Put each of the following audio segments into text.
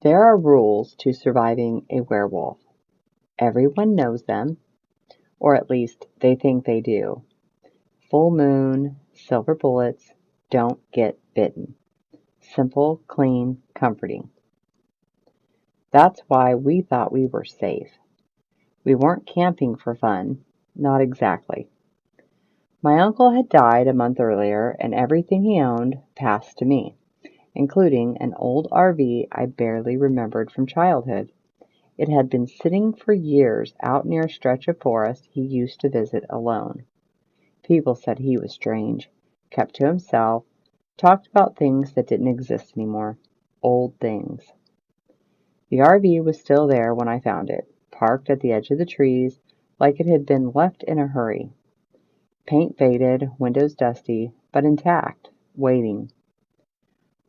There are rules to surviving a werewolf. Everyone knows them, or at least they think they do. Full moon, silver bullets, don't get bitten. Simple, clean, comforting. That's why we thought we were safe. We weren't camping for fun. Not exactly. My uncle had died a month earlier, and everything he owned passed to me, including an old RV I barely remembered from childhood. It had been sitting for years out near a stretch of forest he used to visit alone. People said he was strange, kept to himself, talked about things that didn't exist anymore. Old things. The RV was still there when I found it, parked at the edge of the trees like it had been left in a hurry. Paint faded, windows dusty, but intact, waiting.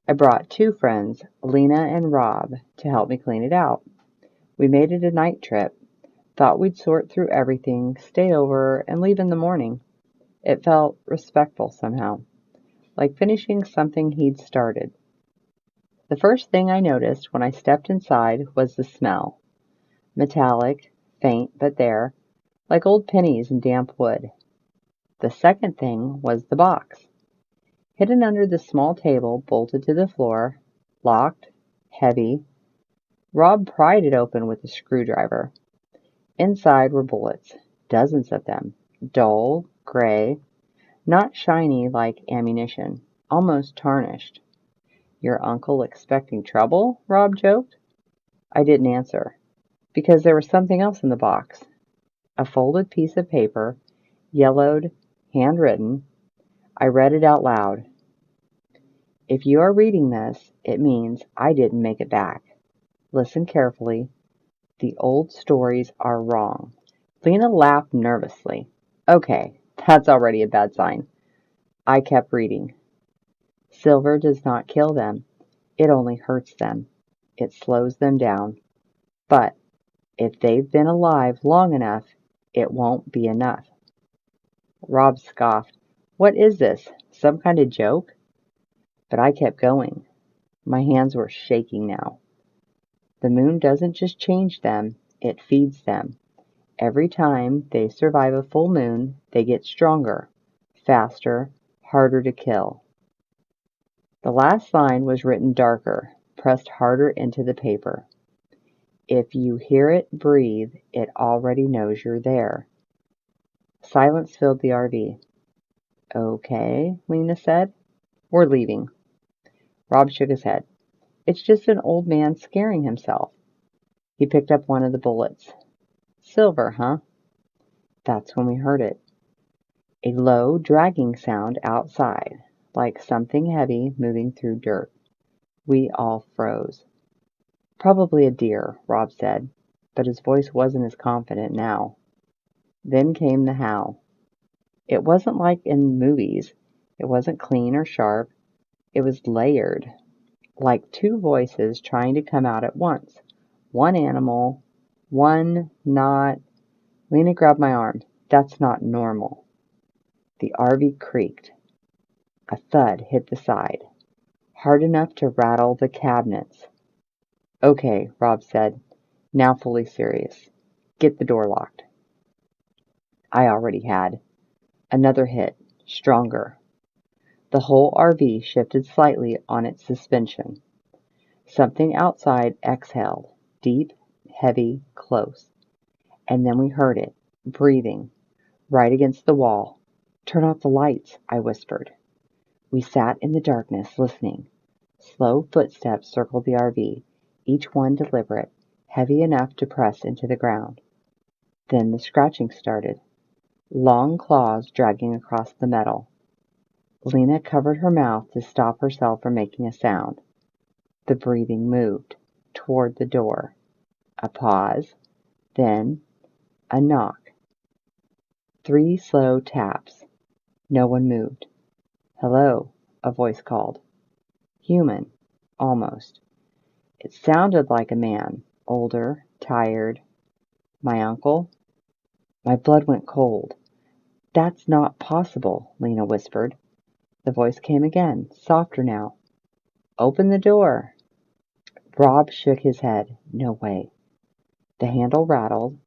I brought two friends, Lena and Rob, to help me clean it out. We made it a night trip. Thought we'd sort through everything, stay over, and leave in the morning. It felt respectful somehow, like finishing something he'd started. The first thing I noticed when I stepped inside was the smell. Metallic, faint but there, like old pennies and damp wood. The second thing was the box. Hidden under the small table bolted to the floor, locked, heavy. Rob pried it open with a screwdriver. Inside were bullets, dozens of them, dull, gray, not shiny like ammunition, almost tarnished. "Your uncle expecting trouble?" Rob joked. I didn't answer, because there was something else in the box. A folded piece of paper, yellowed, handwritten. I read it out loud. "If you are reading this, it means I didn't make it back. Listen carefully. The old stories are wrong." Lena laughed nervously. Okay, that's already a bad sign. I kept reading. "Silver does not kill them. It only hurts them. It slows them down. But if they've been alive long enough, it won't be enough." Rob scoffed. "What is this? Some kind of joke?" But I kept going. My hands were shaking now. "The moon doesn't just change them, it feeds them. Every time they survive a full moon, they get stronger, faster, harder to kill." The last line was written darker, pressed harder into the paper. "If you hear it breathe, it already knows you're there." Silence filled the RV. "Okay," Lena said. "We're leaving." Rob shook his head. "It's just an old man scaring himself." He picked up one of the bullets. "Silver, huh?" That's when we heard it. A low, dragging sound outside, like something heavy moving through dirt. We all froze. "Probably a deer," Rob said, but his voice wasn't as confident now. Then came the howl. It wasn't like in movies. It wasn't clean or sharp. It was layered, like two voices trying to come out at once. One animal, one not. Lena grabbed my arm. "That's not normal." The RV creaked. A thud hit the side, hard enough to rattle the cabinets. "Okay," Rob said, now fully serious. "Get the door locked." I already had. Another hit, stronger. The whole RV shifted slightly on its suspension. Something outside exhaled, deep, heavy, close. And then we heard it, breathing, right against the wall. "Turn off the lights," I whispered. We sat in the darkness, listening. Slow footsteps circled the RV, each one deliberate, heavy enough to press into the ground. Then the scratching started, long claws dragging across the metal. Lena covered her mouth to stop herself from making a sound. The breathing moved, toward the door. A pause, then a knock. 3 slow taps. No one moved. "Hello," a voice called. Human, almost. It sounded like a man, older, tired. "My uncle?" My blood went cold. "That's not possible," Lena whispered. The voice came again, softer now. "Open the door." Rob shook his head. No way. The handle rattled.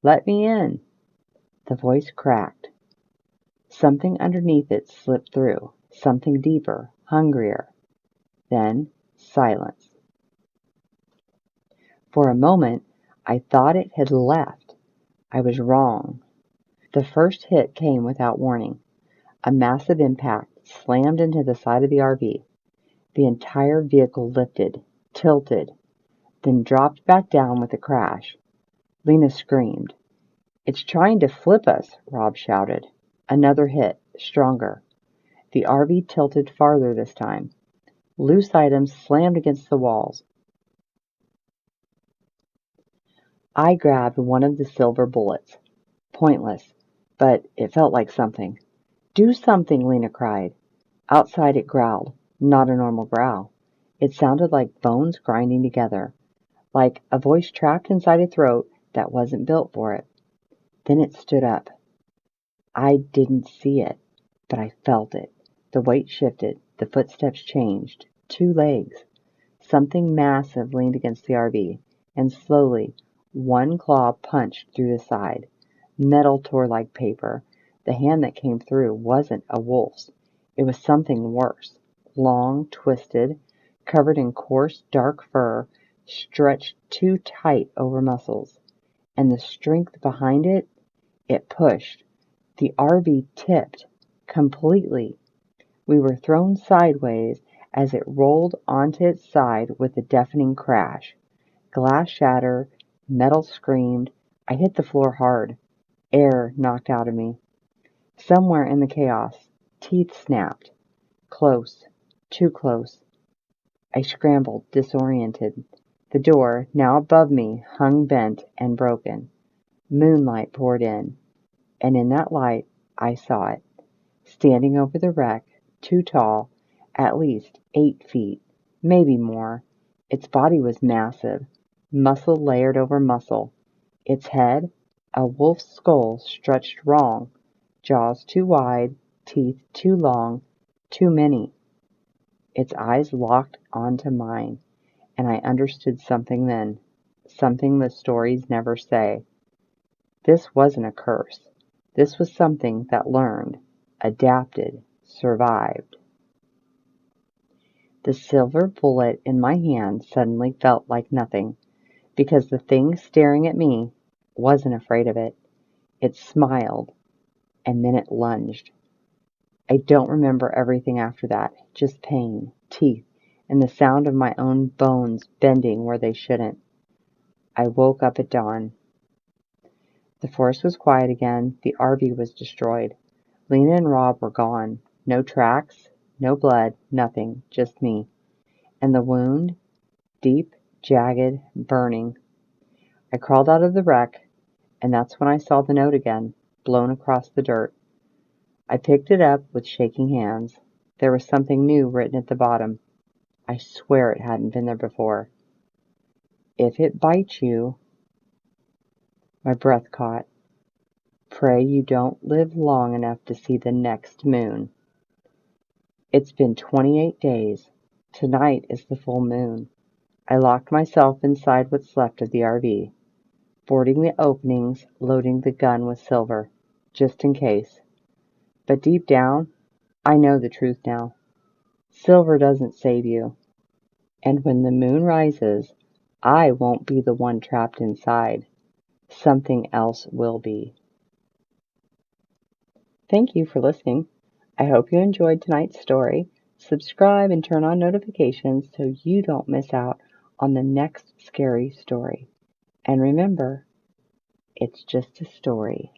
Let me in. The voice cracked. Something underneath it slipped through. Something deeper, hungrier. Then silence. For a moment, I thought it had left. I was wrong. The first hit came without warning. A massive impact slammed into the side of the RV. The entire vehicle lifted, tilted, then dropped back down with a crash. Lena screamed. It's trying to flip us, Rob shouted. Another hit, stronger. The RV tilted farther this time. Loose items slammed against the walls. I grabbed one of the silver bullets. Pointless, but it felt like something. Do something, Lena cried. Outside it growled, not a normal growl. It sounded like bones grinding together, like a voice trapped inside a throat that wasn't built for it. Then it stood up. I didn't see it, but I felt it. The weight shifted, the footsteps changed. 2 legs. Something massive leaned against the RV, and slowly, one claw punched through the side. Metal tore like paper. The hand that came through wasn't a wolf's. It was something worse. Long, twisted, covered in coarse, dark fur, stretched too tight over muscles. And the strength behind it, it pushed. The RV tipped. Completely. We were thrown sideways as it rolled onto its side with a deafening crash. Glass shattered, metal screamed. I hit the floor hard. Air knocked out of me. Somewhere in the chaos, teeth snapped. Close. Too close. I scrambled, disoriented. The door, now above me, hung bent and broken. Moonlight poured in, and in that light I saw it, standing over the wreck, too tall, at least 8 feet, maybe more. Its body was massive, muscle layered over muscle. Its head, a wolf's skull stretched wrong, jaws too wide, teeth too long, too many. Its eyes locked onto mine, and I understood something then, something the stories never say. This wasn't a curse. This was something that learned, adapted, survived. The silver bullet in my hand suddenly felt like nothing, because the thing staring at me wasn't afraid of it. It smiled, and then it lunged. I don't remember everything after that, just pain, teeth, and the sound of my own bones bending where they shouldn't. I woke up at dawn. The forest was quiet again. The RV was destroyed. Lena and Rob were gone. No tracks, no blood, nothing, just me. And the wound, deep, jagged, burning. I crawled out of the wreck, and that's when I saw the note again, blown across the dirt. I picked it up with shaking hands. There was something new written at the bottom. I swear it hadn't been there before. If it bites you... My breath caught. Pray you don't live long enough to see the next moon. It's been 28 days. Tonight is the full moon. I locked myself inside what's left of the RV, boarding the openings, loading the gun with silver, just in case. But deep down, I know the truth now. Silver doesn't save you. And when the moon rises, I won't be the one trapped inside. Something else will be. Thank you for listening. I hope you enjoyed tonight's story. Subscribe and turn on notifications so you don't miss out on the next scary story. And remember, it's just a story.